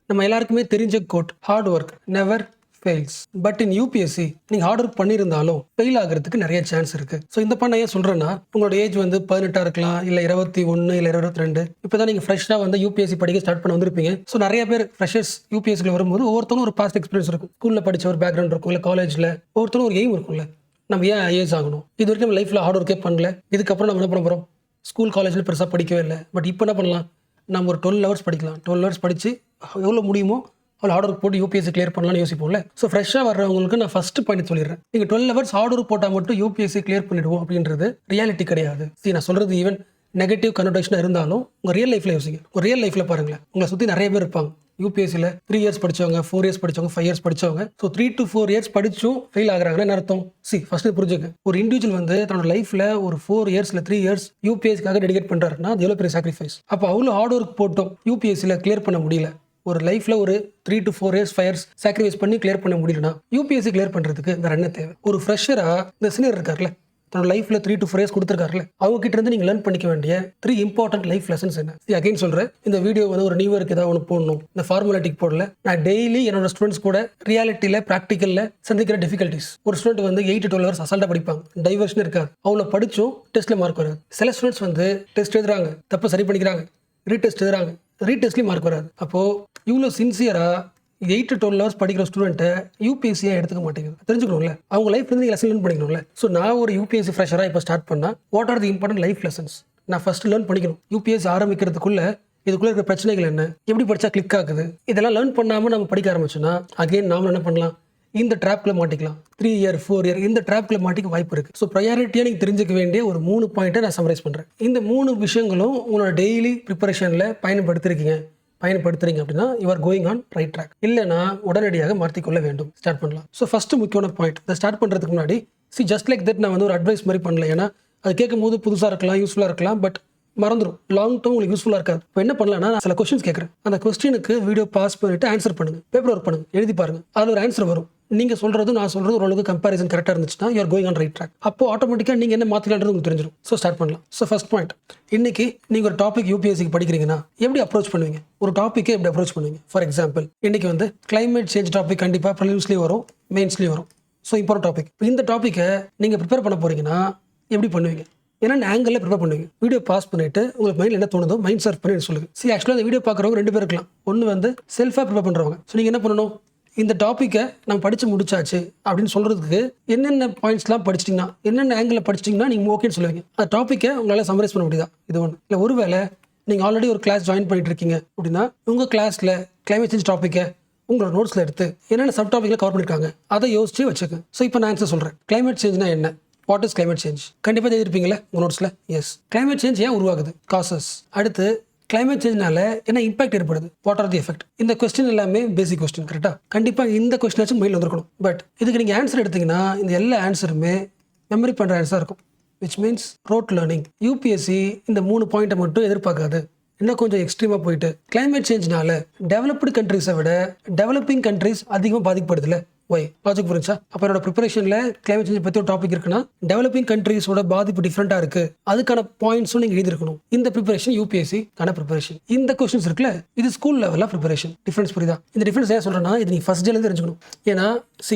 நம்ம எல்லாருக்குமே தெரிஞ்ச quote, hard work never fails. But in UPSC நீங்க ஹார்ட் ஒர்க் பண்ணியிருந்தாலும் ஃபெயில் ஆகிறதுக்கு நிறைய சான்ஸ் இருக்கு. ஸோ இந்த பண்ண ஏன் சொல்றேன்னா, உங்களோட ஏஜ் வந்து 18 இருக்கலாம், இல்ல 21, இல்ல 22. இப்பதான் நீங்க ஃப்ரெஷ்ஷா வந்து யூபிஎஸ்சி படிக்க ஸ்டார்ட் பண்ண வந்திருப்பீங்க. ஸோ நிறைய பேர் ஃப்ரெஷர்ஸ் யூபிஎஸ்சியில் வரும்போது ஒவ்வொருத்தவங்க ஒரு பாஸ்ட் எக்ஸ்பீரியன்ஸ் இருக்கும். ஸ்கூல்ல படிச்ச ஒரு பேக்ரவுண்ட் இருக்கும், இல்ல காலேஜ்ல ஒவ்வொருத்தவங்க ஒரு எய்ம் இருக்கும்ல. நம்ம ஏன் ஐஏஎஸ் ஆகணும்? இது வரைக்கும் நம்ம லைஃப்ல ஹார்ட் ஒர்க்கே பண்ணல. இதுக்கப்புறம் நம்ம என்ன பண்ண போறோம்? ஸ்கூல் காலேஜ்ல பெருசா படிக்கவே இல்லை. பட் இப்போ என்ன பண்ணலாம்? நம்ம ஒரு 12 ஹவர்ஸ் படிக்கலாம். 12 ஹவர்ஸ் படிச்சு எவ்வளோ முடியுமோ அவ்வளோ ஹார்ட் ஒர்க் போட்டு யூபிஎஸ்சி கிளியர் பண்ணலாம்னு யோசிப்போம்ல. ஸோ ஃப்ரெஷ்ஷாக வர்றவங்களுக்கு நான் ஃபர்ஸ்ட் பாயிண்ட் சொல்லிடுறேன். நீங்கள் 12 ஹவர்ஸ் ஹார்ட் ஒர்க் போட்டால் மட்டும் யூபிஎஸ்சி கிளியர் பண்ணிடுவோம் அப்படின்றது ரியாலிட்டி கிடையாது. சரி, நான் சொல்றது ஈவன் நெகட்டிவ் கனோடேஷனாக இருந்தாலும் உங்கள் ரியல் லைஃப்ல யோசிங்க. ஒரு ரியல் லைஃப்ல பாருங்களேன், உங்களை சுற்றி நிறைய பேர் இருப்பாங்க. யூபிஎஸ்சியில் 3 இயர்ஸ் படிச்சவங்க, 4 இயர்ஸ் படிச்சவங்க, 5 இயர்ஸ் படிச்சவங்க. ஸோ 3 to 4 இயர்ஸ் படிச்சும் ஃபெயில் ஆகுறாங்கன்னா என்ன அர்த்தம்? ஃபர்ஸ்ட் புரிஞ்சுக்க. ஒரு இண்டிவிஜுவல் வந்து தன்னோட லைஃப்ல ஒரு 4 இயர்ஸ் இல்லை 3 இயர்ஸ் யூபிஎஸ்சிக்காக டெடிகேட் பண்றாருன்னா அது எவ்வளோ பெரிய சாக்ரிஃபைஸ். அப்போ அவ்வளோ ஹார்ட் ஒர்க் போட்டோம் யூபிஎஸ்சியில் கிளியர் பண்ண முடியல. ஒரு லைஃப்ல ஒரு 3 to 4 இயர்ஸ் 5 இயர்ஸ் சாக்ரிஃபைஸ் பண்ணி கிளியர் பண்ண முடியலன்னா யூபிஎஸ்சி கிளியர் பண்றதுக்கு வேற என்ன தேவை? ஒரு ஃப்ரெஷரா இந்த சீனியர் இருக்கார்ல, தன்னோட லைஃப்ல 3 to 4 இயர்ஸ் கொடுத்துருக்காருல, அவங்க கிட்ட இருந்து நீங்க லேர்ன் பண்ணிக்க வேண்டிய 3 இம்பார்ட்டன்ட் லைஃப் லெசன்ஸ் என்ன? அகைன் சொல்றேன், இந்த வீடியோ வந்து ஒரு நியூ இயருக்கு ஏதாவது ஒன்று போடணும், இந்த ஃபார்மாலிட்டிக்கு போடல. நான் டெய்லி என்னோட ஸ்டூடெண்ட்ஸ் கூட ரியாலிட்டியில ப்ராக்டிக்கல்ல சந்திக்கிற டிஃபிகல்ட்டிஸ். ஒரு ஸ்டூடெண்ட் வந்து 8 to 12 ஹவர்ஸ் அசால்ட்டா படிப்பாங்க, டைவர்ஷன் இருக்காது, அவ்வளோ படிச்சும் டெஸ்ட்ல மார்க் வராது. சில ஸ்டூடெண்ட்ஸ் வந்து டெஸ்ட் எழுதுறாங்க, தப்ப சரி பண்ணிக்கிறாங்க, ரீடெஸ்ட் எழுதுறாங்க, ரீடெஸ்ட்லயும் மார்க் வராது. அப்போ இவ்வளோ சின்சியரா 8 to 12 ஹவர்ஸ் படிக்கிற ஸ்டூடெண்ட்டை யூபிஎஸ்சியை எடுத்துக்க மாட்டேங்குது. தெரிஞ்சுக்கணும்ல, அவங்க லைஃப்ல இருந்து லெசன் லேர்ன் பண்ணிக்கணும்ல. ஸோ நான் ஒரு யூபிஎஸ்சி ஃப்ரெஷரா இப்போ ஸ்டார்ட் பண்ணா what are the important life lessons நான் ஃபர்ஸ்ட் லேர்ன் பண்ணிக்கணும். யூபிஎஸ்சி ஆரம்பிக்கிறதுக்குள்ள இதுக்குள்ள இருக்கிற பிரச்சனைகள் என்ன, எப்படி படிச்சா கிளிக் ஆகுது, இதெல்லாம் லேர்ன் பண்ணாம நம்ம படிக்க ஆரம்பிச்சோம்னா அகைன் நாம என்ன பண்ணலாம்? இந்த ட்ராப்ல மாட்டிக்கலாம். 3 இயர் 4 இயர் இந்த ட்ராப்ல மாட்டிக்க வாய்ப்பு இருக்கு. ஸோ ப்ரையாரிட்டியா நீங்க தெரிஞ்சுக்க வேண்டிய ஒரு 3 பாயிண்ட்டை நான் சம்மரைஸ் பண்றேன். இந்த 3 விஷயங்களும் உங்களோட டெய்லி ப்ரிப்பரேஷன்ல பயன்படுத்துறீங்க அப்படின்னா you are going on right track. இல்லைனா உடனடியாக மாற்றிக்கொள்ள வேண்டும். ஸ்டார்ட் பண்ணலாம். ஸோ ஃபர்ஸ்ட் முக்கியமான பாயிண்ட், இதை ஸ்டார்ட் பண்றதுக்கு முன்னாடி ஜஸ்ட் லைக் தட் நான் வந்து ஒரு அட்வைஸ் மாதிரி பண்ணல. ஏன்னா அது கேட்கும் போது புதுசாக இருக்கலாம், யூஸ்ஃபுல்லாக இருக்கலாம், பட் மறந்துடும். லாங் டேர்ம் உங்களுக்கு யூஸ்ஃபுல்லாக இருக்காது. இப்போ என்ன பண்ணலாம்னா, நான் சில கொஸ்டின்ஸ் கேட்குறேன். அந்த கொஸ்டினுக்கு வீடியோ பாஸ் பண்ணிட்டு ஆன்சர் பண்ணுங்க, பேப்பர் ஒர்க் பண்ணுங்க, எழுதி பாருங்க. அதில் ஒரு ஆன்சர் வரும். நீங்க சொல்றது நான் சொல்றது ஓரளவுக்கு கம்பேரிசன் கரெக்டாக இருந்துச்சுன்னா you are going on right track. அப்போ ஆட்டோமேட்டிக்காக நீங்க என்ன மாற்றலான்றது உங்களுக்கு தெரிஞ்சிடும். ஸோ ஸ்டார்ட் பண்ணலாம். ஸோ ஃபர்ஸ்ட் பாயிண்ட், இன்னைக்கு நீங்க ஒரு டாபிக் யூபிஎஸ்சிக்கு படிக்கிறீங்கன்னா எப்படி அப்ரோச் பண்ணுவீங்க? ஒரு டாப்பிக்கே எப்படி அப்ரோச் பண்ணுவீங்க? ஃபார் எக்ஸாம்பிள், இன்னைக்கு வந்து கிளைமேட் சேஞ்ச் டாபிக் கண்டிப்பாக ப்ரிலிம்ஸ்லேயும் வரும், மெயின்ஸ்லேயும் வரும். So important topic. இந்த டாப்பிக்கை நீங்க ப்ரிப்பேர் பண்ண போறீங்கன்னா எப்படி பண்ணுவீங்க? என்னென்ன ஆங்கிளில் ப்ரிப்பேர் பண்ணுவீங்க? வீடியோ பாஸ் பண்ணிட்டு உங்களுக்கு மைண்டில் என்ன தோணுதோ மைண்ட் சர்ஃப் பண்ணி சொல்லுங்க. ஆக்சுவலாக அந்த வீடியோ பார்க்குறவங்க 2 பேர் இருக்கலாம். ஒன்று வந்து செல்ஃபாக ப்ரிப்பேர் பண்ணுறவங்க. ஸோ நீங்கள் என்ன பண்ணணும்? இந்த டாப்பிக்கை நம்ம படிச்சு முடிச்சாச்சு அப்படின்னு சொல்றதுக்கு என்னென்ன பாயிண்ட்ஸ்லாம் படிச்சிட்டிங்கன்னா, என்னென்ன ஆங்கிளில் படிச்சிட்டிங்கன்னா நீங்கள் ஓகேன்னு சொல்லுவீங்க. அந்த டாப்பிக்கை உங்களால் சம்மரைஸ் பண்ண முடியுதா? இது ஒன்று. இல்லை ஒருவேளை நீங்கள் ஆல்ரெடி ஒரு கிளாஸ் ஜாயின் பண்ணிட்டு இருக்கீங்க அப்படின்னா உங்கள் கிளாஸில் கிளைமேட் சேஞ்ச் டாப்பிக்கை உங்களோட நோட்ஸில் எடுத்து என்னென்ன சப் டாப்பிக்கில் கவர் பண்ணியிருக்காங்க அதை யோசிச்சு வச்சுக்கோங்க. ஸோ இப்போ நான் ஆன்சர் சொல்கிறேன். கிளைமேட் சேஞ்ச்னா என்ன? What is climate change? கண்டிப்பாக எழுதிருப்பீங்களே உங்கள் நோட்ஸில். எஸ். கிளைமேட் சேஞ்ச் ஏன் உருவாகுது? காசஸ். அடுத்து கிளைமேட் சேஞ்ச்னால என்ன இம்பாக்ட் ஏற்படுது? What are the effect? இந்த கொஸ்டின் எல்லாமே பேசிக் கொஸ்டின். கரெக்டா? கண்டிப்பாக இந்த கொஸ்டினாச்சும் மைண்டில் வந்துருக்கணும். பட் இதுக்கு நீங்கள் ஆன்சர் எடுத்தீங்கன்னா இந்த எல்லா ஆன்சருமே மெமரி பண்ணுற ஆன்சராக இருக்கும். Which means road learning. UPSC இந்த 3 பாயிண்ட்டை மட்டும் எதிர்பார்க்காது. இன்னும் கொஞ்சம் எக்ஸ்ட்ரீமாக போயிட்டு கிளைமேட் சேஞ்ச்னால டெவலப்டு கண்ட்ரீஸை விட டெவலப்பிங் கண்ட்ரீஸ் அதிகமாக பாதிக்கப்படுதுல்ல. ஒய்? லாஜிக் புரிஞ்சா? அப்போ என்னோட ப்ரிப்பரேஷனில் கிளைமேட் சேஞ்ச் பற்றி ஒரு டாபிக் இருக்குன்னா டெவலப்பிங் கண்ட்ரீஸோட பாதிப்பு டிஃப்ரெண்டாக இருக்கு, அதுக்கான பாயிண்ட்ஸும் நீங்கள் எழுதிருக்கணும். இந்த ப்ரிப்பரேஷன் யூபிஎஸ்சிக்கான ப்ரிப்பரேஷன். இந்த கொஸ்டின்ஸ் இருக்குல்ல, இது ஸ்கூல் லெவலில் ப்ரிப்பரேஷன். டிஃப்ரென்ஸ் புரியுதா? இந்த டிஃப்ரென்ஸ் ஏன் சொல்கிறேன்னா, இது நீ ஃபர்ஸ்ட் டேலேருந்து தெரிஞ்சுக்கணும். ஏன்னா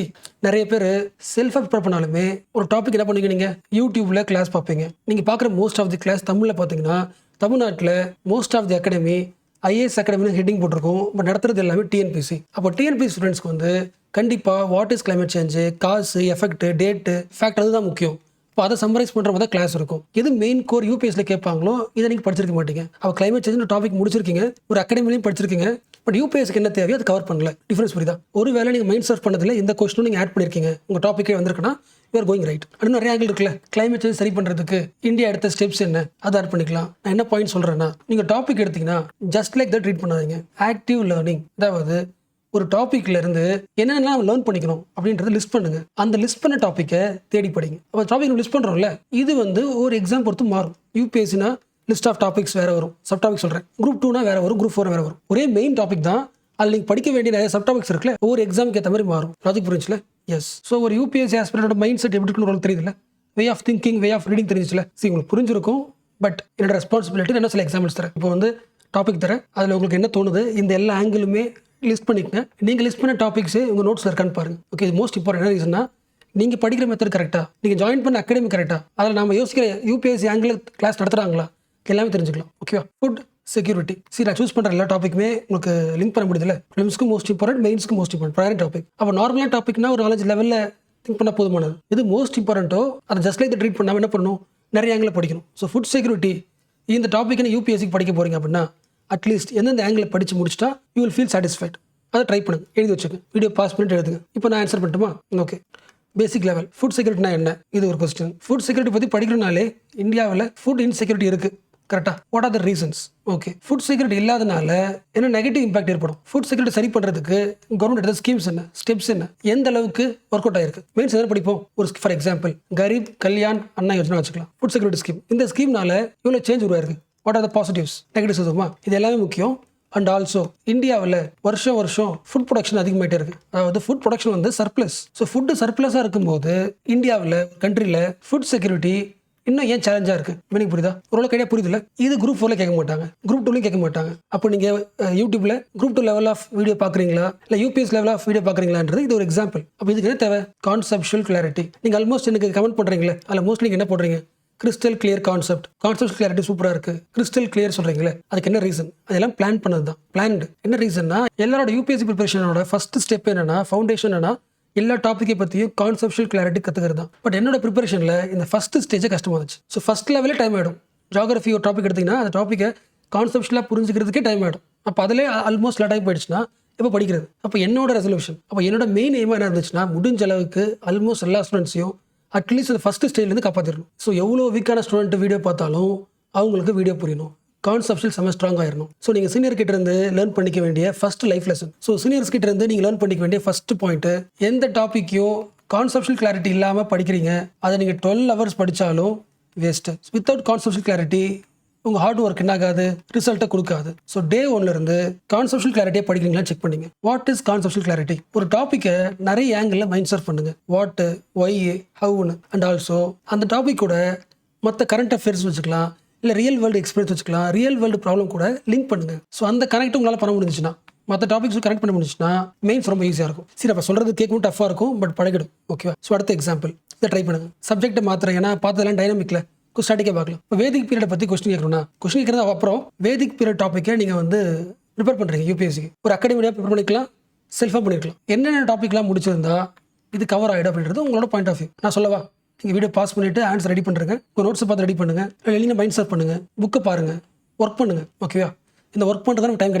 நிறைய பேர் செல்ஃபாக ப்ரிப்பேர் பண்ணாலுமே ஒரு டாபிக் என்ன பண்ணுவீங்க? நீங்கள் யூடியூப்ல கிளாஸ் பார்ப்பீங்க. நீங்கள் பார்க்குற மோஸ்ட் ஆஃப் தி கிளாஸ் தமிழில் பார்த்தீங்கன்னா தமிழ்நாட்டில் most of the academy IAS அகாடமின்னு ஹெட்டிங் போட்டிருக்கோம். பட் நடத்துறது எல்லாமே டிஎன்பிசி. அப்போ டிஎன்பிசி ஸ்டூடெண்ட்ஸ்க்கு வந்து கண்டிப்பாக what is climate change, cause, effect, data, fact அதுதான் முக்கியம். இப்போ அதை சம்மரைஸ் பண்ணுற மாதிரி தான் கிளாஸ் இருக்கும். எது மெயின் கோர் யூபிஎஸ்சியில் கேட்பாங்களோ இதை நீங்கள் படிச்சிருக்க மாட்டீங்க. அப்போ கிளைமேட் சேஞ்ச் டாபிக் முடிச்சிருக்கீங்க, ஒரு அகாடமிலையும் படிச்சிருக்கீங்க, பட் யூபிஎஸ்சிக்கு என்ன தேவையோ அது கவர் பண்ணல. டிஃபரன்ஸ் புரியுதா? ஒருவேளை நீங்கள் மைண்ட் சர்ஃப் பண்ணதில்லை, இந்த கொஸ்டினும் நீங்கள் ஆட் பண்ணியிருக்கீங்க, உங்கள் டாப்பிக்கே வந்திருக்குன்னா யூ ஆர் கோயிங் ரைட். அது நிறைய ஆங்கிள் இருக்குல்ல. கிளைமேட் சேஞ்ச் சரி பண்ணுறதுக்கு இந்தியா எடுத்த ஸ்டெப்ஸ் என்ன, அதை ஆட் பண்ணிக்கலாம். நான் என்ன பாயிண்ட் சொல்கிறேன்னா, நீங்கள் டாபிக் எடுத்தீங்கன்னா ஜஸ்ட் லைக் தட் ட்ரீட் பண்ணாதீங்க. Active learning. அதாவது ஒரு டாபிக்ல இருந்து என்னென்னலாம் லேர்ன் பண்ணிக்கணும் அப்படின்றத லிஸ்ட் பண்ணுங்க. அந்த லிஸ்ட் பண்ண டாப்பிக்கை தேடி படிங்க. அப்போ டாபிக் லிஸ்ட் பண்றோம்ல, இது வந்து ஒரு எக்ஸாம் பொறுத்து மாறும். யூபிஎஸ்சினா லிஸ்ட் ஆஃப் டாபிக்ஸ் வேற வரும், சப் டாபிக் சொல்றேன். குரூப் 2னா வேற வரும், குரூப் 4 வேற வரும். ஒரே மெயின் டாபிக் தான், அதில் நீங்கள் படிக்க வேண்டிய நிறைய சப் டாபிக்ஸ் இருக்குல்ல, ஒவ்வொரு எக்ஸாமுக்கு ஏற்ற மாதிரி மாறும். லாஜிக் புரிஞ்சுல? எஸ். ஸோ ஒரு யூபிஎஸ்சி ஆஸ்பிரண்டோட மைண்ட் செட் எப்படி இருக்குன்னு தெரியுதுல்ல, way of thinking, way of reading தெரிஞ்சுல. உங்களுக்கு புரிஞ்சிருக்கும். பட் என்னோட ரெஸ்பான்சிபிலிட்டி என்ன சில எக்ஸாம்பிள்ஸ் தரேன். இப்போ வந்து டாபிக் தரேன், அதில் உங்களுக்கு என்ன தோணுது, இந்த எல்லா ஆங்கிளுமே லிஸ்ட் பண்ணிக்கங்க. நீங்கள் லிஸ்ட் பண்ண டாபிக்ஸு உங்கள் நோட்ஸில் இருக்கான்னு பாருங்கள். ஓகே, இது மோஸ்ட் இம்பார்ட்டன்ட். என்ன ரீசன்னா, நீங்கள் படிக்கிற மெத்தட் கரெக்டாக, நீங்கள் ஜாயின் பண்ண அகாடமி கரெக்டாக, அதில் நம்ம யோசிக்கிற யூபிஎஸ்சி ஆங்கிள் கிளாஸ் நடத்துகிறாங்களா எல்லாமே தெரிஞ்சுக்கலாம். ஓகேவா? Food security. சரி, நான் சூஸ் பண்ணுற எல்லா டாப்பிக்குமே உங்களுக்கு லிங்க் பண்ண முடியுதுல்ல. ப்ரிலிம்ஸ்க்கு மோஸ்ட் இம்பார்ட்டன்ட், மெயின்ஸ்க்கு மோஸ்ட் இம்பார்ட்டன்ட், ப்ரையாரிட்டி டாபிக். அப்போ நார்மலான டாபிக்னா ஒரு நாலேஜ் லெவலில் திங்க் பண்ணால் போதுமானது. இது மோஸ்ட் இம்பார்ட்டண்ட்டோ அதை ஜஸ்ட் லைக் ட்ரீட் பண்ணாமல் என்ன பண்ணணும், நிறைய ஆங்கிள் படிக்கணும். ஸோ ஃபுட் செக்யூரிட்டி இந்த டாப்பிக்கை யூபிஎஸ்சிக்கு படிக்க போகிறீங்க அப்படின்னா அட்லீஸ்ட் எந்தெந்த ஆங்கிள் படித்து முடிச்சிட்டா யூ வில் ஃபீல் சாட்டிஸ்ஃபைட். அதை ட்ரை பண்ணுங்க, எழுதி வச்சுக்கோங்க, வீடியோ பாஸ் பண்ணிட்டு எழுதுங்க. இப்போ நான் ஆன்சர் பண்ணட்டுமா? ஓகே, பேசிக் லெவல் ஃபுட் செக்யூரிட்டினா என்ன, இது ஒரு கொஸ்டின். ஃபுட் செக்யூரிட்டி பற்றி படிக்கணும்னாலே இந்தியாவில் ஃபுட் இன்செக்யூரிட்டி இருக்குது. கரெக்டாக? What are the reasons? Okay, food security இல்லாதனால என்ன நெகட்டிவ் இம்பாக்ட் ஏற்படும்? ஃபுட் செக்யூரிட்டி சரி பண்ணுறதுக்கு கவர்மெண்ட் எடுத்த ஸ்கீம்ஸ் என்ன, ஸ்டெப்ஸ் என்ன, எந்த அளவுக்கு ஒர்க் அவுட் ஆயிருக்கு? மெயின்ஸ் எதாவது படிப்போம். ஒரு ஃபார் எக்ஸாம்பிள் கரீப் கல்யாண் அண்ணா யோஜனா வச்சுக்கலாம். Food security scheme. இந்த ஸ்கீம்னால இவ்வளோ சேஞ்ச் உருவாயிருக்கு. What are the positives, negatives எதுவுமா? இது எல்லாமே முக்கியம். அண்ட் ஆல்சோ இந்தியாவில் வருஷம் ஃபுட் ப்ரொடக்ஷன் அதிகமாகிட்டே இருக்குது. அதாவது ஃபுட் ப்ரொடக்ஷன் வந்து சர்ப்ளஸ். ஸோ ஃபுட்டு சர்ப்ளஸாக இருக்கும்போது இந்தியாவில் கண்ட்ரியில் ஃபுட் செக்யூரிட்டி இன்னும் ஏன் சேலஞ்சாக இருக்குது? மீனிங் புரியுதா? ஓரளவு கையாக புரியுதுல்ல? இது குரூப் 4ல கேட்க மாட்டாங்க, குரூப் 2லையும் கேட்க மாட்டாங்க. அப்போ நீங்கள் யூடியூப்பில் குரூப் 2 லெவல் ஆஃப் வீடியோ பார்க்குறீங்களா, இல்லை யூபிஎஸ் லெவல் ஆஃப் வீடியோ பார்க்குறீங்களான்றது இது ஒரு எக்ஸாம்பிள். அப்போ இதுக்கு என்ன தேவை? Conceptual clarity. நீங்கள் ஆல்மோஸ்ட் எனக்கு கமெண்ட் பண்ணுறீங்களே, அதில் மோஸ்ட்லி நீங்கள் என்ன போடுறீங்க? Crystal clear concept, concept clarity சூப்பராக இருக்குது, கிறிஸ்டல் கிளியர் சொல்கிறீங்களே, அதுக்கு என்ன ரீசன்? அதெல்லாம் பிளான் பண்ணது தான். பிளான்டு. என்ன ரீசன்னா, எல்லாரோட யூபிஎஸ்சி ப்ரிப்பரேஷனோட ஃபர்ஸ்ட் ஸ்டெப் என்னன்னா, ஃபவுண்டேஷன் என்னன்னா எல்லா டாப்பிக்கை பற்றியும் கான்செப்ஷுவல் கிளாரிட்டி கற்றுக்கிறது தான். பட் என்னோட ப்ரிப்பரேஷனில் இந்த ஃபஸ்ட்டு ஸ்டேஜே கஷ்டமாக இருந்துச்சு. ஸோ ஃபஸ்ட் லெவலே டைம் ஆகிடும். ஜியாகிரஃபி ஒரு டாபிக் எடுத்திங்கன்னா அந்த டாப்பிக்கை கான்செப்ஷுவலாக புரிஞ்சுக்கிறதுக்கே டைம் ஆகிடும். அப்போ அதிலே ஆல்மோஸ்ட் டைம் போயிடுச்சுன்னா இப்போ படிக்கிறது. அப்போ என்னோட ரெசல்யூஷன், அப்போ என்னோட மெயின் எய்மாக என்ன இருந்துச்சுன்னா, முடிஞ்ச அளவுக்கு ஆல்மோஸ்ட் எல்லா ஸ்டூடெண்ட்ஸையும் அட்லீஸ்ட் அந்த ஃபஸ்ட்டு ஸ்டேஜ்லேருந்து காப்பாற்றிடணும். ஸோ எவ்வளோ வீக்கான ஸ்டூடெண்ட் வீடியோ பார்த்தாலும் அவங்களுக்கு வீடியோ புரியணும், கான்செப்ஷுவல் செம்ம ஸ்ட்ராங் ஆயிடணும். ஸோ நீங்கள் சீனியர் கிட்ட இருந்து லேர்ன் பண்ணிக்க வேண்டிய first life lesson. So seniors கிட்ட இருந்து நீங்கள் லேர்ன் பண்ணிக்க வேண்டிய ஃபர்ஸ்ட் பாயிண்ட், எந்த டாப்பிக்கையும் கான்செப்ஷுவல் கிளாரிட்டி இல்லாமல் படிக்கிறீங்க, அதை நீங்கள் 12 ஹவர்ஸ் படித்தாலும் வேஸ்ட்டு. வித்தவுட் கான்செப்ஷுவல் கிளாரிட்டி உங்கள் ஹார்ட் ஒர்க் என்ன ஆகாது, ரிசல்ட்டை கொடுக்காது. ஸோ டே 1லேருந்து கான்செப்ஷுவல் கிளாரிட்டியை படிக்கிறீங்களா செக் பண்ணிங்க. What is conceptual clarity? ஒரு டாப்பிக்கை நிறைய ஆங்கிளில் மைண்ட் சர்ஃப் பண்ணுங்க. வாட்டு, ஒய், ஹவுன்னு. அண்ட் ஆல்சோ அந்த டாப்பிக்கோட மற்ற கரண்ட் அஃபேர்ஸ் வச்சுக்கலாம், இல்லை ரியல் வேர்ல்டு எக்ஸ்பீரியன்ஸ் வச்சுக்கலாம், ரியல் வேர்ல்டு ப்ராப்ளம் கூட லிங்க் பண்ணுங்க. ஸோ அந்த கனெக்ட் உங்களால் பண்ண முடிஞ்சுன்னா, மற்ற டாபிக்ஸ் கனெக்ட் பண்ண முடிஞ்சுன்னா மெயின்ஸ் ரொம்ப ஈஸியாக இருக்கும். சரி, அப்போ சொல்கிறது கேட்கவும் டஃபாக இருக்கும், பட் பழகிடும். ஓகேவா? ஸோ அடுத்த எக்ஸாம்பிள் இதை ட்ரை பண்ணுங்க. சப்ஜெக்ட்டை மாத்திரம், ஏன்னா பார்த்ததெல்லாம் டைனமிக்கில் ஸ்டாட்டிக்காக பார்க்கலாம். இப்போ வேதிக் பீரியட் பற்றி கொஸ்டின் கேட்கணும்னா, கொஸ்டின் கேட்கறது அப்புறம் வேதிக் பீரியட் டாப்பிக்கை நீங்கள் வந்து ப்ரிப்பேர் பண்ணுறீங்க யூபிஎஸ்சிக்கு. ஒரு அகாடமியாக ப்ரிப்பேர் பண்ணிக்கலாம், செல்ஃபாக பண்ணிக்கலாம். என்னென்ன டாப்பிக்லாம் முடிச்சிருந்தா இது கவர் ஆகிடும் அப்படின்றது உங்களோட பாயிண்ட் ஆஃப் வியூ. நான் சொல்லவா? நீங்கள் வீடியோ பாஸ் பண்ணிவிட்டு ஆன்சர் ரெடி பண்ணுறேங்க, உங்கள் நோட்ஸை பார்த்து ரெடி பண்ணுங்கள், இல்லை மைண்ட் செட் பண்ணுங்கள், புக்கை பாருங்கள், ஒர்க் பண்ணுங்கள். ஓகேவா? இந்த ஒர்க் பண்ணுறது நமக்கு டைம்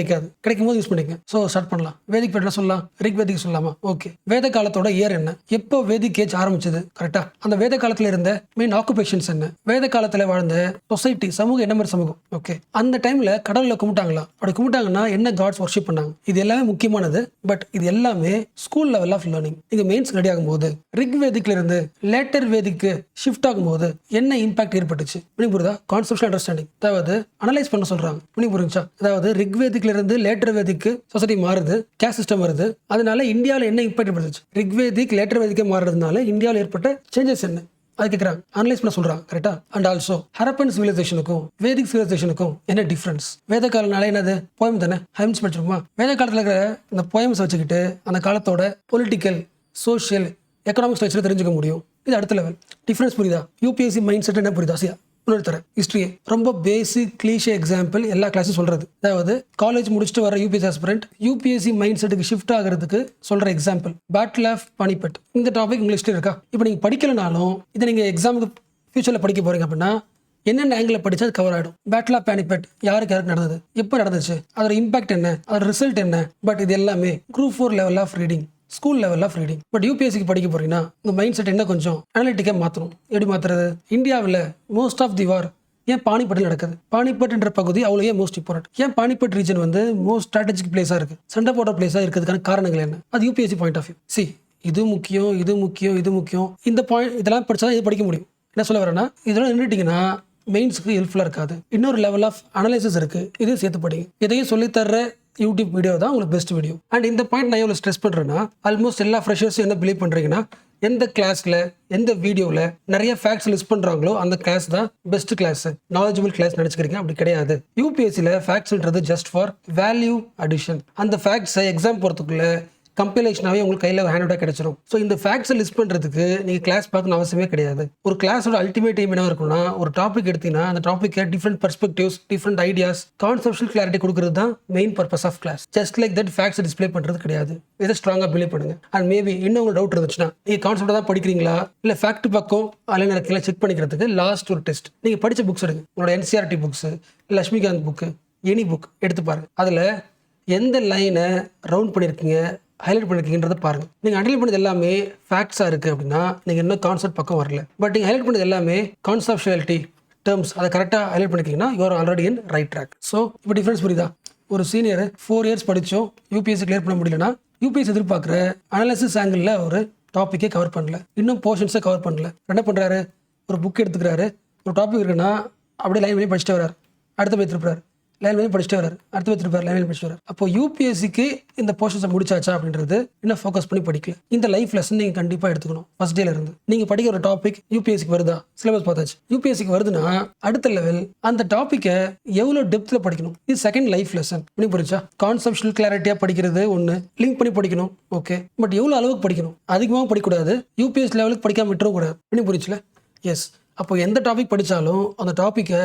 கிடைக்கும் போது யூஸ் பண்ணிக்கங்க. ஸோ ஸ்டார்ட் பண்ணலாம். வேதிக் பீரியட் என்ன சொல்லலாம்? ரிக் வேதிக் சொல்லலாமா? ஓகே. வேத காலத்தோட இயர் என்ன, எப்போ வேதிக் ஏஜ் ஆரம்பிச்சது, கரெக்டா? அந்த வேத காலத்தில் இருந்த மெயின் ஆக்குபேஷன்ஸ் என்ன, வேத காலத்தில் வாழ்ந்த சொசைட்டி, சமூகம் என்ன மாதிரி சமூகம், ஓகே. அந்த டைமில் கடவுளை கும்பிட்டாங்களா, அப்படி கும்பிட்டாங்கன்னா என்ன காட்ஸ் வர்ஷிப் பண்ணாங்க, இது எல்லாமே முக்கியமானது. பட் இது எல்லாமே ஸ்கூல் லெவல் ஆஃப் லேர்னிங். நீங்கள் மெயின்ஸ் ரெடி ஆகும்போது ரிக் வேதிக்ல இருந்து லேட்டர் வேதிக்கு ஷிஃப்ட் ஆகும்போது என்ன இம்பாக்ட் ஏற்பட்டுச்சு, புரியுதா? கான்செப்ஷுவல் அண்டர்ஸ்டாண்டிங், அதாவது அனலைஸ் பண்ண சொல்றாங்க. புரிஞ்சா? அதாவது ரிக்வேதிக்ல இருந்து லேட்டர் வேதிக்கு சொசைட்டி மாறுது, கேஸ்ட் சிஸ்டம் வருது. அதனால இந்தியாவில் என்ன இம்பாக்ட் ஏற்பட்டுச்சு, ரிக்வேதிக் லேட்டர் வேதிக்கே மாறுறதுனால இந்தியாவில் ஏற்பட்ட சேஞ்சஸ் என்ன, அது கேட்குறாங்க, அனலைஸ் பண்ண சொல்றாங்க. கரெக்டா? அண்ட் ஆல்சோ ஹரப்பன் சிவிலைசேஷனுக்கும் வேதிக் சிவிலைசேஷனுக்கும் என்ன டிஃபரன்ஸ்? வேத காலனால என்னது, போயம் தானே, ஹைம்ஸ் படிச்சிருக்குமா? வேத காலத்தில் இருக்கிற இந்த போயம்ஸ் வச்சுக்கிட்டு அந்த காலத்தோட பொலிட்டிக்கல், சோஷியல், எக்கனாமிக் ஸ்ட்ரக்சரை தெரிஞ்சுக்க முடியும். இது அடுத்த லெவல். டிஃபரன்ஸ் புரியுதா? யூபிஎஸ்சி மைண்ட் செட் என்ன புரியுதா? இன்னொரு தர ஹிஸ்ட்ரியே ரொம்ப பேசிக் கிளீஷே எக்ஸாம்பிள் எல்லா கிளாஸும் சொல்றது. அதாவது காலேஜ் முடிச்சுட்டு வர யூபிஎஸ்சி ஆஸ்பிரண்ட் யூபிஎஸ்சி மைண்ட் செட்டுக்கு ஷிஃப்ட் ஆகிறதுக்கு சொல்ற எக்ஸாம்பிள் பேட்டில் ஆஃப் பானிபட். இந்த டாபிக் உங்களுக்கு இருக்கா? இப்போ நீங்க படிக்கலனாலும் இதை நீங்க எக்ஸாமுக்கு ஃபியூச்சர்ல படிக்க போறீங்க அப்படின்னா என்னென்ன ஆங்கிள் படிச்சா அது கவர் ஆகிடும். பேட்டில் ஆஃப் பானிபட் யாருக்கு நடந்தது, எப்போ நடந்துச்சு, அதோட இம்பாக்ட் என்ன, அதோட ரிசல்ட் என்ன. பட் இது எல்லாமே group 4 level of reading, school level of reading. But யூபிஎஸ்சிக்கு படிக்க போறீங்கன்னா உங்க மைண்ட் செட் என்ன கொஞ்சம் அனலிட்டிக்காக மாற்றணும். எப்படி மாற்றுறது? இந்தியாவில் மோஸ்ட் ஆஃப் தி வார் ஏன் பானிபட்டில் நடக்குது, பானிபட்ன்ற பகுதி அவ்வளோ ஏன் மோஸ்ட் இம்பார்ட்டன்ட், ஏன் பானிபட் ரீஜன் வந்து மோஸ்ட் ஸ்ட்ராட்டஜிக் பிளேஸாக இருக்குது, சண்டை போடுற பிளேஸாக இருக்கிறதுக்கான காரணங்கள் என்ன, அது யூபிஎஸ்சி பாயிண்ட் ஆஃப் வியூ. இது முக்கியம், இது முக்கியம், இது முக்கியம், இந்த பாயிண்ட் இதெல்லாம் படிச்சா இது படிக்க முடியும். என்ன சொல்ல வரேன்னா, இதெல்லாம் நின்றுட்டிங்கன்னா மெயின்ஸுக்கு ஹெல்ப்ஃபுல்லாக இருக்காது. இன்னொரு லெவல் ஆஃப் அனலைசிஸ் இருக்குது, இதையும் சேர்த்து படிங்க. இதையும் சொல்லித்தர யூடியூப் வீடியோ தான் உங்களுக்கு பெஸ்ட் வீடியோ. அண்ட் இந்த பாயிண்ட் நான் எவ்வளோ ஸ்ட்ரெஸ் பண்ணுறேன்னா, ஆல்மோஸ்ட் எல்லா ஃப்ரெஷர்ஸும் என்ன பிலீவ் பண்ணுறீங்கன்னா, எந்த கிளாஸ்ல எந்த வீடியோவில் நிறைய ஃபேக்ட்ஸ் லிஸ்ட் பண்ணுறாங்களோ அந்த கிளாஸ் தான் பெஸ்ட் கிளாஸ், நாலேஜபிள் கிளாஸ் நினச்சிக்கிறீங்க. அப்படி கிடையாது. யூபிஎஸ்சியில் ஃபேக்ட்ஸ்ன்றது ஜஸ்ட் ஃபார் வேல்யூ அடிஷன். அந்த ஃபேக்ட்ஸை எக்ஸாம் போகிறதுக்குள்ள கம்பைலேஷனாகவே உங்களுக்கு கையில் ஹேண்டோட கிடைச்சிரும். ஸோ இந்த ஃபேக்ட்ஸை லிஸ்ட் பண்ணுறதுக்கு நீங்கள் கிளாஸ் பார்க்கணும் அவசியமே கிடையாது. ஒரு கிளாஸோட அல்டிமேட் எய்ம் என்ன இருக்கும்னா, ஒரு டாபிக் எடுத்தீங்கன்னா அந்த டாப்பிக்கை different perspectives, different ideas, conceptual clarity கொடுக்குறது தான் main purpose of class. Just like that ஃபேக்ட்ஸை டிஸ்பிளே பண்ணுறது கிடையாது. இதை ஸ்ட்ராங்காக பிலீவ் பண்ணுங்க. அண்ட் மேபி இன்னும் உங்களுக்கு டவுட் இருந்துச்சுன்னா, நீங்கள் கான்செப்டாக தான் படிக்கிறீங்களா இல்லை ஃபேக்ட் பக்கம் அதில் நடக்கல செக் பண்ணிக்கிறதுக்கு லாஸ்ட் ஒரு டெஸ்ட். நீங்கள் படித்த புக்ஸ் எடுங்க. உங்களோட NCERT books, Lakshmikant book, any book எடுத்து பாருங்க. அதில் எந்த லைனை ரவுண்ட் பண்ணியிருக்கீங்க, ஹைலைட் பண்ணிருக்கீங்கன்றதை பாருங்க. நீங்கள் அண்டர்லைன் பண்ணது எல்லாமே ஃபேக்ட்ஸாக இருக்குது அப்படின்னா நீங்கள் இன்னும் கான்செப்ட் பக்கம் வரல. பட் நீங்கள் ஹைலைட் பண்ணது எல்லாமே கான்செப்ஷுவாலிட்டி டேர்ம்ஸ், அதை கரெக்டாக ஹைலைட் பண்ணிருக்கீங்கன்னா you are already in right track. So இப்போ டிஃப்ரென்ஸ் புரியுதா? ஒரு சீனியர் 4 இயர்ஸ் படித்தோம் யூபிஎஸ்சி கிளியர் பண்ண முடியலன்னா, யூபிஎஸ்சி எதிர்பார்க்குற அனாலிசிஸ் ஆங்கிளில் ஒரு டாப்பிக்கே கவர் பண்ணல, இன்னும் போர்ஷன்ஸை கவர் பண்ணல. என்ன பண்ணுறாரு? ஒரு புக் எடுத்துக்கிறாரு, ஒரு டாபிக் இருக்குன்னா அப்படியே லைன் பண்ணி படிச்சுட்டே வராரு, அடுத்த போய் திருப்புறாரு, லைன் பண்ணி படிச்சுட்டே வராரு, அடுத்த போய் திருப்பாரு, லைன் பண்ணி படிச்சுட்டு வராரு. அப்போ யூபிஎஸ்சிக்கு இந்த போர்ஷன்ஸை முடிச்சாச்சா அப்படின்றது இன்னும் ஃபோக்கஸ் பண்ணி படிக்கல. இந்த லைஃப் லெசன் நீங்கள் கண்டிப்பாக எடுத்துக்கணும் ஃபர்ஸ்ட் டேல இருந்து. நீங்கள் படிக்கிற ஒரு டாபிக் யூபிஎஸ்சிக்கு வருதா, சிலபஸ் பார்த்தாச்சு, யூபிஎஸ்சிக்கு வருதுன்னா அடுத்த லெவல் அந்த டாப்பிக்கை எவ்வளோ டெப்த்தில் படிக்கணும், இது செகண்ட் லைஃப் லெசன். பண்ணி புரிச்சா? கான்செப்ஷுவல் கிளாரிட்டியாக படிக்கிறது ஒன்று, லிங்க் பண்ணி படிக்கணும், ஓகே. பட் எவ்வளோ அளவுக்கு படிக்கணும்? அதிகமாக படிக்கக்கூடாது, யூபிஎஸ்சி லெவலுக்கு படிக்காம விட்டுறக்கூடாது. பண்ணி புரிச்சுல? எஸ். அப்போ எந்த டாபிக் படித்தாலும் அந்த டாப்பிக்கை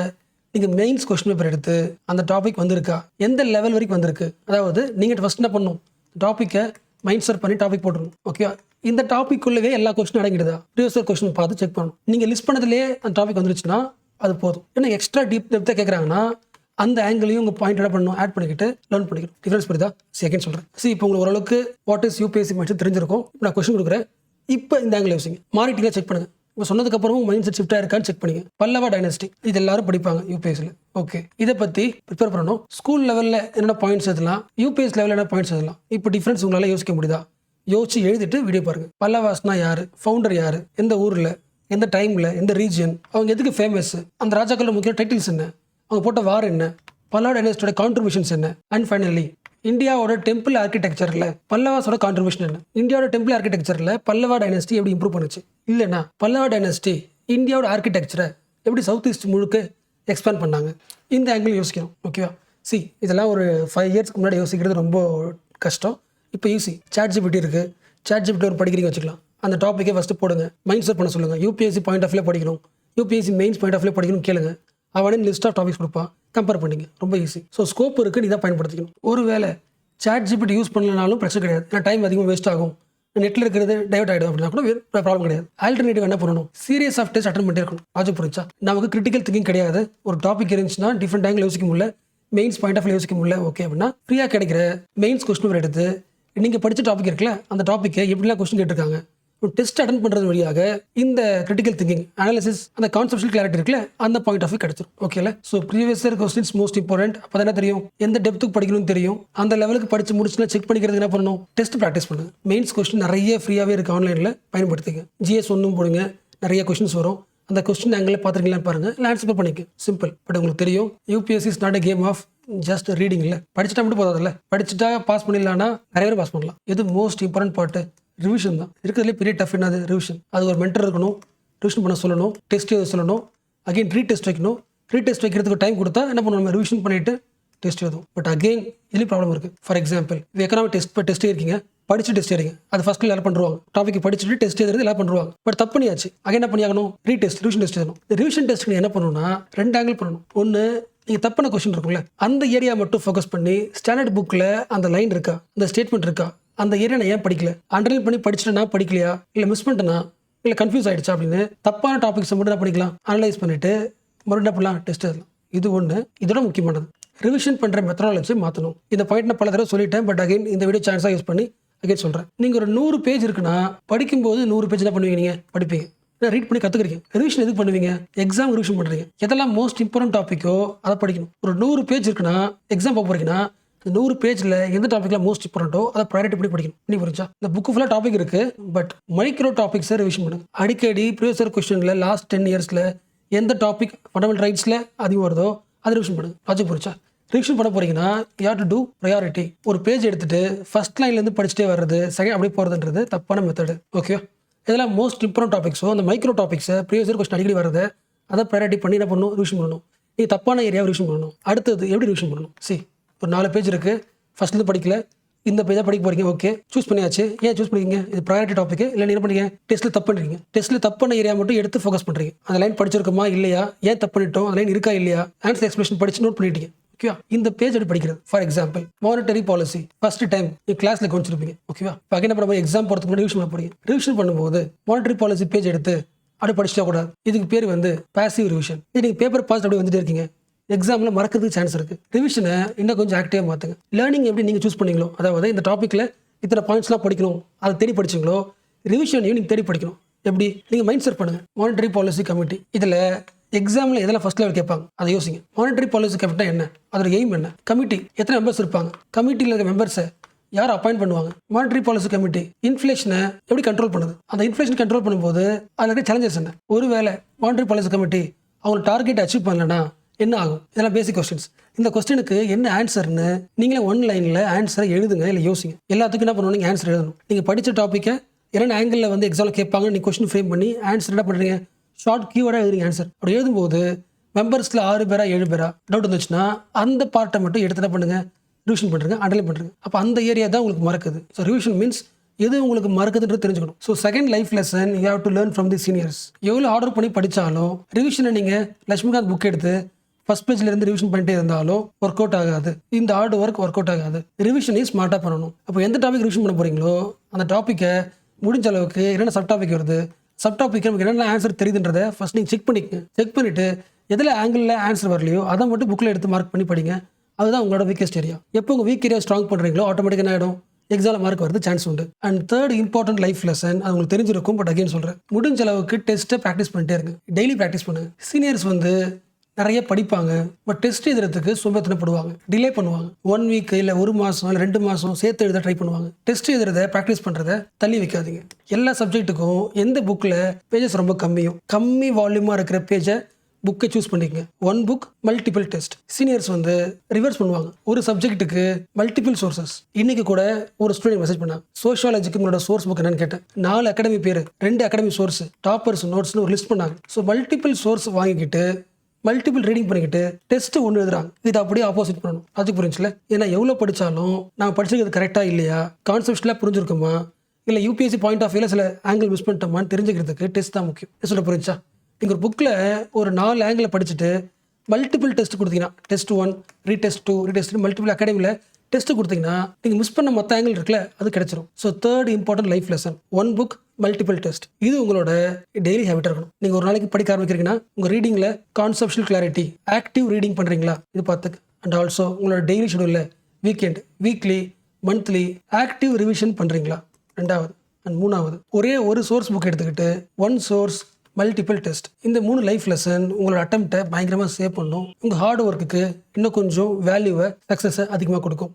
நீங்கள் மெயின்ஸ் கொஸ்டின் பேப்பர் எடுத்து அந்த டாபிக் வந்திருக்கா, எந்த லெவல் வரைக்கும் வந்திருக்கு, அதாவது நீங்கள் ஃபஸ்ட் என்ன பண்ணணும், டாப்பிக்கை மைண்ட் செட் பண்ணி டாபிக் போட்டுருணும், ஓகேவா? இந்த டாபிக்குள்ளவே எல்லா கொஸ்டின் அடங்கிடுதா, ப்ரீவியஸ் கொஸ்டின் பார்த்து செக் பண்ணணும். நீங்கள் லிஸ்ட் பண்ணதுலேயே அந்த டாபிக் வந்துருச்சுன்னா அது போதும். ஏன்னா எக்ஸ்ட்ரா டெப்த்தாக கேட்குறாங்கன்னா அந்த ஆங்கிளையும் உங்கள் பாயிண்ட் என்ன பண்ணணும், ஆட் பண்ணிக்கிட்டு லேர்ன் பண்ணிக்கணும். டிஃபரன்ஸ் புரியுதா? செகண்ட் சொல்கிறேன். இப்போ உங்களுக்கு ஓரளவுக்கு வாட் இஸ் யூபிஎஸ்சி மைண்ட் தெரிஞ்சிருக்கும். இப்போ நான் கொஸ்டின் கொடுக்குறேன், இப்போ இந்த ஆங்கிள் யோசிங்க, மாறிட்டீங்க செக் பண்ணுங்கள். இப்போ சொன்னதுக்கப்புறமும் மைண்ட் செட் ஷிஃப்ட் ஆயிருக்கான்னு செக் பண்ணிங்க. பல்லவா டைனஸ்டி இது எல்லாரும் படிப்பாங்க யூபிஎஸ்சியில், ஓகே. இதை பற்றி ப்ரிப்பேர் பண்ணணும். ஸ்கூல் லெவலில் என்னென்ன பாயிண்ட்ஸ் எழுதலாம், யூபிஎஸ் லெவலில் என்ன பாயிண்ட்ஸ் எழுதலாம், இப்போ டிஃப்ரென்ஸ் உங்களால் யோசிக்க முடியுதா? யோசிச்சு எழுதிட்டு வீடியோ பாருங்கள். பல்லவாஸ்னா யார், ஃபவுண்டர் யார், எந்த ஊரில், எந்த டைமில், எந்த ரீஜியன், அவங்க எதுக்கு ஃபேமஸ், அந்த ராஜாக்களோட முக்கிய டைட்டில்ஸ் என்ன, அவங்க போட்ட வார் என்ன, பல்லவா டைனஸ்டியோட கான்ட்ரிபியூஷன்ஸ் என்ன, அண்ட் ஃபைனலி இந்தியாவோட டெம்பிள் ஆர்கிடெக்சரில் பல்லவாஸோட கான்ட்ரிபியூஷன் என்ன, இந்தியாவோட டெம்பிள் ஆர்கிடெக்சரில் பல்லவா டைனஸ்டி எப்படி இம்ப்ரூவ் பண்ணுச்சு, இல்லைனா பல்லவா டைனஸ்டி இந்தியாவோட ஆர்கிடெக்சரை எப்படி சவுத் ஈஸ்ட் முழுக்க எக்ஸ்பேண்ட் பண்ணாங்க. இந்த ஆங்கிள் யோசிக்கணும், ஓகேவா? இதெல்லாம் ஒரு 5 இயர்ஸ்க்கு முன்னாடி யோசிக்கிறது ரொம்ப கஷ்டம். இப்போ ஈஸி. சாட் ஜிபிடி இருக்குது, சாட் ஜிபிடி ஒரு படிக்கிறீங்க வச்சுக்கலாம். அந்த டாப்பிக்கை ஃபஸ்ட்டு போடுங்க, மைண்ட் செட் பண்ண சொல்லுங்கள். யூபிஎஸ்சி பாயிண்ட் ஆஃப் வியூ படிக்கணும், UPSC mains point of view படிக்கணும் கேளுங்க. அவனே லிஸ்ட் ஆஃப் டாபிக்ஸ் கொடுப்பான், கம்பேர் பண்ணிங்க. ரொம்ப ஈஸி. ஸோ ஸ்கோப் இருக்குது, நீ தான் பயன்படுத்திக்கணும். ஒரு வேளை சாட் ஜிபிடி யூஸ் பண்ணலனாலும் பிரச்சனை கிடையாது, ஏன்னா டைம் அதிகமாக வேஸ்ட் ஆகும், நெட்டில் இருக்கிறது டைவர்ட் ஆகிடும் அப்படின்னா கூட ப்ராப்ளம் கிடையாது. ஆல்டர்னேட்டிவ் என்ன பண்ணணும், சீரியஸ் ஆஃப் டெஸ்ட் அட்டன் பண்ணிட்டே இருக்கணும். லாஜிக் புரிஞ்சா? நமக்கு கிரிட்டிக்கல் திங்கிங் கிடையாது. ஒரு டாபிக் இருந்துச்சுன்னா டிஃப்ரெண்ட் ஆங்கிள் யோசிக்க முடியல, மெயின்ஸ் பாயிண்ட் ஆஃப் வியூ யோசிக்க முடியல, ஓகே அப்படின்னா ஃப்ரீயாக கிடைக்கிற மெயின்ஸ் கொஸ்டின் பேப்பர் எடுத்து நீங்கள் படித்த டாபிக் இருக்குல்ல, அந்த டாப்பிக்கை எப்படிலாம் கொஸ்டின் கேட்டிருக்காங்க டெஸ்ட் அட்டன் பண்ணுறது வழியாக இந்த கிரிட்டிக்கல் திங்கிங், அனாலிசிஸ், அந்த கான்செப்ஷுவல் கிளாரிட்டி இருக்குல்ல, அந்த பாயிண்ட் ஆஃப் வியூ கிடைச்சிடும், ஓகேல? So previous year questions most important. அப்போ தானே தெரியும் எந்த டெப்த்துக்கு படிக்கணும்னு தெரியும். அந்த லெவலுக்கு படிச்சு முடிச்சுன்னா செக் பண்ணிக்கிறதுக்கு என்ன பண்ணணும், டெஸ்ட் ப்ராக்டிஸ் பண்ணுங்க. மெயின்ஸ் கொஸ்டின் நிறைய ஃப்ரீயாகவே இருக்குது, ஆன்லைனில் பயன்படுத்திங்க. ஜிஎஸ் ஒன்றும் போடுங்க, நிறைய கொஸ்டின்ஸ் வரும். அந்த கொஸ்டின் ஆங்கிள் பார்த்துருக்கீங்களா பாருங்க, இல்லை ஆன்சர் பண்ணிக்க, சிம்பிள். பட் உங்களுக்கு தெரியும் UPSC is not a game of just reading. இல்லை படிச்சுட்டா மட்டும் போதாதில்ல, படிச்சுட்டா பாஸ் பண்ணிடலான்னா நிறைய பேர் பாஸ் பண்ணலாம். எது மோஸ்ட் இம்பார்ட்டன்ட் பார்ட்டு, ரிவிஷன் தான். இருக்கிறதுலே பெரிய டஃப் என்னது, ரிவிஷன். அது ஒரு மென்டர் இருக்கணும், ரிவிஷன் பண்ண சொல்லணும், டெஸ்ட் எழுத சொல்லணும், அகைன் ரீடெஸ்ட் வைக்கணும். ரீடெஸ்ட் வைக்கிறதுக்கு டைம் கொடுத்தா என்ன பண்ணுவோம், நம்ம ரிவிஷன் பண்ணிட்டு டெஸ்ட் எழுதும். பட் அகைன் இதுலேயும் ப்ராப்ளம் இருக்குது. ஃபார் எக்ஸாம்பிள் எக்கனாமிக் டெஸ்ட் இருக்கீங்க, படிச்சு டெஸ்ட் எடுங்க, அது ஃபர்ஸ்ட் எல்லாரும் பண்ணுவாங்க. டாபிக் படிச்சுட்டு டெஸ்ட் எழுதுறது எல்லாம் பண்ணுவாங்க. பட் தப்பு பண்ணியாச்சு, அகைன் என்ன பண்ணியாகணும், ரீடெஸ்ட், ரிவிஷன் டெஸ்ட் எழுதணும். இந்த ரிவிஷன் டெஸ்ட் என்ன பண்ணணும்னா 2 ஆங்கிள் பண்ணணும். ஒன்று, நீங்கள் தப்பான கொஸ்டின் இருக்கும்ல, அந்த ஏரியா மட்டும் ஃபோக்கஸ் பண்ணி ஸ்டாண்டர்ட் புக்கில் அந்த லைன் இருக்கா, அந்த ஸ்டேட்மெண்ட் இருக்கா, அந்த ஏரியா நான் ஏன் படிக்கல, அண்டர்லைன் பண்ணி படிச்சுட்டேன்னா படிக்கலையா, இல்லை மிஸ் பண்ணிட்டேனா, இல்லை கன்ஃபியூஸ் ஆகிடுச்சா அப்படின்னு தப்பான டாபிக்ஸை மட்டும் என்ன பண்ணிக்கலாம், அனலைஸ் பண்ணிவிட்டு மறுபடியும் என்ன பண்ணலாம், டெஸ்ட் எழுதலாம். இது ஒன்று. இதோட முக்கியமானது ரிவிஷன் பண்ணுற மெத்தடாலஜி மாற்றணும். இந்த பாயிண்ட் நான் பல தடவை சொல்லிட்டேன், பட் அகைன் இந்த வீடியோ சான்ஸாக யூஸ் பண்ணி அகைன் சொல்கிறேன். நீங்கள் ஒரு 100 பேஜ் இருக்குன்னா படிக்கும்போது 100 பேஜ் என்ன பண்ணுவீங்க, நீங்கள் படிப்பீங்க, ரீட் பண்ணி கற்றுக்கிறீங்க. ரிவிஷன் எதுக்கு பண்ணுவீங்க, எக்ஸாம் ரிவிஷன் பண்ணுறீங்க. எதெல்லாம் மோஸ்ட் இம்பார்ட்டன்ட் டாப்பிக்கோ அதை படிக்கணும். ஒரு 100 பேஜ் இருக்குன்னா எக்ஸாம் போக போகிறீங்கன்னா 100 பேஜில் எந்த டாப்பிக்கில் மோஸ்ட் இம்பார்ட்டன்ட்டோ அதை ப்ரையாரிட்டி பண்ணி படிக்கணும். நீ புரிஞ்சா? இந்த புக்கு ஃபுல்லாக டாபிக் இருக்குது, பட் மைக்ரோ டாபிக்ஸை ரிவிஷன் பண்ணுங்க. அடிக்கடி ப்ரீவியஸ் இயர் கொஸ்டினில் லாஸ்ட் 10 இயர்ஸில் எந்த டாபிக் ஃபண்டமெண்டல் ரைட்ஸில் அதிகம் வருதோ அதை ரிவிஷன் பண்ணுங்க. லாஜிக் புரிஞ்சா? ரிவிஷன் பண்ண போறீங்கன்னா you have to do priority. ஒரு பேஜ் எடுத்துட்டு ஃபர்ஸ்ட் லைன்லேருந்து படிச்சுட்டே வர்றது, செகண்ட் அப்படியே போகிறதுன்றது தப்பான மெத்தடு, ஓகே? இதெல்லாம் மோஸ்ட் இம்பார்ட்டன்ட் டாபிக்ஸோ அந்த மைக்ரோ டாபிக்ஸை ப்ரீவியஸ் இயர் கொஸ்டின் அடிக்கடி வரதை அதை ப்ரையாரிட்டி பண்ணி என்ன பண்ணணும், ரிவிஷன் பண்ணணும். நீ தப்பான ஏரியாவை ரிவிஷன் பண்ணணும். அடுத்தது எப்படி ரிவிஷன் பண்ணணும்? ஒரு 4 பேஜ் இருக்குது, ஃபஸ்ட்லேருந்து படிக்கல, இந்த பேஜாக படிக்க போகிறீங்க, ஓகே சூஸ் பண்ணியாச்சு. ஏன் சூஸ் பண்ணிக்கிங்க? இது ப்ரையாரிட்டி டாப்பிக்கு. இல்லை நீங்கள் என்ன பண்ணுறீங்க, டெஸ்ட்டில் தப்பு பண்ணுறீங்க. டெஸ்ட்டில் தப்பு பண்ண ஏரியா மட்டும் எடுத்து ஃபோக்கஸ் பண்ணுறீங்க. அந்த லைன் படிச்சிருக்குமா இல்லையா, ஏன் தப்பு பண்ணிட்டோம், அந்த லைன் இருக்கா இல்லையா, ஆன்சர் எக்ஸ்பிளேஷன் படிச்சு நோட் பண்ணிட்டீங்க. ஓகேவா? இந்த பேஜ் எப்படி படிக்கிறது? For example monetary policy first time நீ கிளாஸில் கவனிச்சிருப்பீங்க. ஓகேவா? இப்போ என்ன பண்ண போய் எக்ஸாம் போகிறதுக்கு முன்னாடி ரிவிஷன் பண்ண போறீங்க. ரிவிஷன் பண்ணும்போது மானிட்டரி பாலிசி பேஜ் எடுத்து அப்படி படிச்சிட்டா கூடாது. இதுக்கு பேர் வந்து பாசிவ் ரிவிஷன். இது நீங்கள் பேப்பர் பாஸ் அப்படி வந்துட்டே இருக்கீங்க, எக்ஸாமில் மறக்கிறதுக்கு சான்ஸ் இருக்குது. ரிவிஷனை இன்னும் கொஞ்சம் ஆக்டிவாக மாற்றுங்க. லேர்னிங் எப்படி நீங்கள் சூஸ் பண்ணீங்களோ, அதாவது இந்த டாப்பிக்கில் இத்தனை பாயிண்ட்ஸ்லாம் படிக்கணும் அதை தேடி படிச்சிங்களோ, ரிவிஷனையும் நீங்கள் தேடி படிக்கணும். எப்படி நீங்கள் மைண்ட் செட் பண்ணுங்கள். மானிட்டரி பாலிசி கமிட்டி இதில் எக்ஸாமில் எதெல்லாம் ஃபர்ஸ்ட் லெவல் கேட்பாங்க அதை யோசிங்க. மானிட்டரி பாலிசி கமிட்டினா என்ன, அதோட எய்ம் என்ன, கமிட்டி எத்தனை மெம்பர்ஸ் இருப்பாங்க, கமிட்டியில் இருக்க மெம்பர்ஸை யார் அப்பாயிண்ட் பண்ணுவாங்க, மானிட்டரி பாலிசி கமிட்டி இன்ஃப்ளேஷனை எப்படி கண்ட்ரோல் பண்ணுது, அந்த இன்ஃப்ளேஷன் கண்ட்ரோல் பண்ணும்போது அதில் இருக்க சேலஞ்சஸ் என்ன, ஒருவேளை மானிட்டரி பாலிசி கமிட்டி அவங்க டார்கெட் அச்சீவ் பண்ணலன்னா என்ன ஆகும். இதெல்லாம் பேசிக் கொஸ்டின்ஸ். இந்த கொஸ்டினுக்கு என்ன ஆன்சர்னு நீங்களே ஒன் லைனில் ஆன்சரை எழுதுங்க, இல்லை யோசிங்க. எல்லாத்துக்கும் என்ன பண்ணணும், நீங்கள் ஆன்சர் எழுதணும். நீங்கள் படித்த டாப்பிக்கை என்னென்ன ஆங்கிளில் வந்து எக்ஸாமில் கேட்பாங்க, நீங்கள் கொஸ்டின் ஃப்ரேம் பண்ணி ஆன்சர் என்ன பண்ணுறீங்க, ஷார்ட் கீவேர்டாக எழுதுங்க ஆன்சர். அப்படி எழுதும்போது மெம்பர்ஸில் 6 பேரா 7 பேரா டவுட் வந்துச்சுன்னா அந்த பார்ட்டை மட்டும் எடுத்து என்ன பண்ணுங்கள், ரிவிஷன் பண்ணுறங்க, அண்டர்லைன் பண்ணுறங்க. அப்போ அந்த ஏரியா தான் உங்களுக்கு மறக்குது. ஸோ ரிவிஷன் மீன்ஸ் எது உங்களுக்கு மறக்குதுன்றது தெரிஞ்சுக்கணும். So second life lesson you have to learn from the seniors. எவ்வளோ ஆர்டர் பண்ணி படித்தாலும் ரிவிஷனை நீங்கள் லட்சுமிகாந்த் புக் எடுத்து ஃபர்ஸ்ட் பேஜ்ல இருந்து ரிவிஷன் பண்ணிட்டே இருந்தாலும் ஒர்க் அவுட் ஆகாது. இந்த ஹார்ட் ஒர்க் அவுட் ஆகாது. ரிவிஷனையும் ஸ்மார்ட்டாக பண்ணணும். அப்போ எந்த டாபிக் ரிவிஷன் பண்ண போறீங்களோ அந்த டாப்பிக்கை முடிஞ்ச அளவுக்கு என்னென்ன சப் டாபிக் வருது, சப் டாபிக் நமக்கு என்னென்ன ஆன்சர் தெரியுதுன்றதை ஃபர்ஸ்ட் நீங்கள் செக் பண்ணிக்கங்க. செக் பண்ணிட்டு எதில் ஆங்கிளில் ஆன்சர் வரலையோ அதை மட்டும் புக்கில் எடுத்து மார்க் பண்ணி படிங்க. அதுதான் உங்களோட வீக்கஸ்ட் ஏரியா. எப்போ உங்கள் வீக் ஏரியா ஸ்ட்ராங் பண்ணுறீங்களோ ஆட்டோமேட்டிக்காக என்ன ஆகிடும், எக்ஸாமில் மார்க் வரது சான்ஸ் உண்டு. And third important life lesson, அது உங்களுக்கு தெரிஞ்சிருக்கும், பட் அகைன் சொல்கிறேன், முடிஞ்ச அளவுக்கு டெஸ்ட்டை ப்ராக்டிஸ் பண்ணிட்டே இருங்க. டெய்லி ப்ராக்டிஸ் பண்ணுங்க. சீனியர்ஸ் வந்து நிறைய படிப்பாங்க, பட் டெஸ்ட் எழுதுறதுக்கு சோம்பேத்தனப்படுவாங்க, டிலே பண்ணுவாங்க. 1 வீக் இல்லை 1 மாதம் இல்லை 2 மாதம் சேர்த்து எழுத ட்ரை பண்ணுவாங்க. டெஸ்ட் எழுதுறத ப்ராக்டிஸ் பண்ணுறத தள்ளி வைக்காதீங்க. எல்லா சப்ஜெக்ட்டுக்கும் எந்த புக்கில் பேஜஸ் ரொம்ப கம்மி வால்யூமாக இருக்கிற பேஜை புக்கை சூஸ் பண்ணிக்கங்க. 1 புக் மல்டிபிள் டெஸ்ட். சீனியர்ஸ் வந்து ரிவர்ஸ் பண்ணுவாங்க, ஒரு சப்ஜெக்ட்டுக்கு மல்டிபிள் சோர்சஸ். இன்னைக்கு கூட ஒரு ஸ்டூடெண்ட் மெசேஜ் பண்ணாங்க, சோஷியாலஜிக்கு உங்களோட சோர்ஸ் புக் என்னன்னு கேட்டேன். 4 அகாடமி பேர், 2 அகாடமி சோர்ஸ், டாப்பர்ஸ் நோட்ஸ்னு ஒரு லிஸ்ட் பண்ணாங்க. ஸோ மல்டிபிள் சோர்ஸ் வாங்கிக்கிட்டு மல்டிபிள் ரீடிங் பண்ணிக்கிட்டு டெஸ்ட் ஒன்று எழுதுறாங்க. இது அப்படியே ஆப்போசிட் பண்ணணும். அதுக்கு புரிஞ்சுல, ஏன்னா எவ்வளோ படித்தாலும் நான் படிச்சிருக்கிறது கரெக்டாக இல்லையா, கான்செப்ட்லாம் புரிஞ்சிருக்குமா, இல்லை யூபிஎஸ்சி பாயிண்ட் ஆஃப் வியூவில் சில ஆங்கிள் மிஸ் பண்ணிட்டோமான்னு தெரிஞ்சுக்கிறதுக்கு டெஸ்ட் தான் முக்கியம். சொல்ல புரிஞ்சா, நீங்கள் ஒரு புக்கில் ஒரு 4 ஆங்கிளை படிச்சுட்டு மல்டிபிள் டெஸ்ட் கொடுத்தீங்கன்னா, டெஸ்ட் 1 ரீடெஸ்ட் 2 ரீடெஸ்ட் 3 மல்டிபிள் அகாடமியில் டெஸ்ட் கொடுத்தீங்கன்னா நீங்கள் மிஸ் பண்ண மற்ற ஆங்கிள் இருக்குல்ல அது கிடைச்சிரும். So third important life lesson, 1 book multiple test. இது உங்களோட டெய்லி ஹேபிட்டாக இருக்கணும். நீங்கள் ஒரு நாளைக்கு படிக்க ஆரம்பிக்கிறீங்கன்னா உங்கள் ரீடிங்கில் கான்செப்ஷுவல் கிளாரிட்டி, ஆக்டிவ் ரீடிங் பண்ணுறீங்களா இது பார்த்துக்கு. அண்ட் ஆல்சோ உங்களோட டெய்லி ஷெடியூலில் weekend, weekly, monthly active revision பண்ணுறீங்களா. 2வது. அண்ட் 3வது, ஒரே ஒரு சோர்ஸ் புக் எடுத்துக்கிட்டு 1 சோர்ஸ் மல்டிபிள் டெஸ்ட். இந்த 3 லைஃப் லெசன் உங்களோட அட்டெம்ப்டை பயங்கரமாக சேவ் பண்ணும். உங்கள் ஹார்ட் ஒர்க்குக்கு இன்னும் கொஞ்சம் வேல்யூவை, சக்ஸஸை அதிகமாக கொடுக்கும்.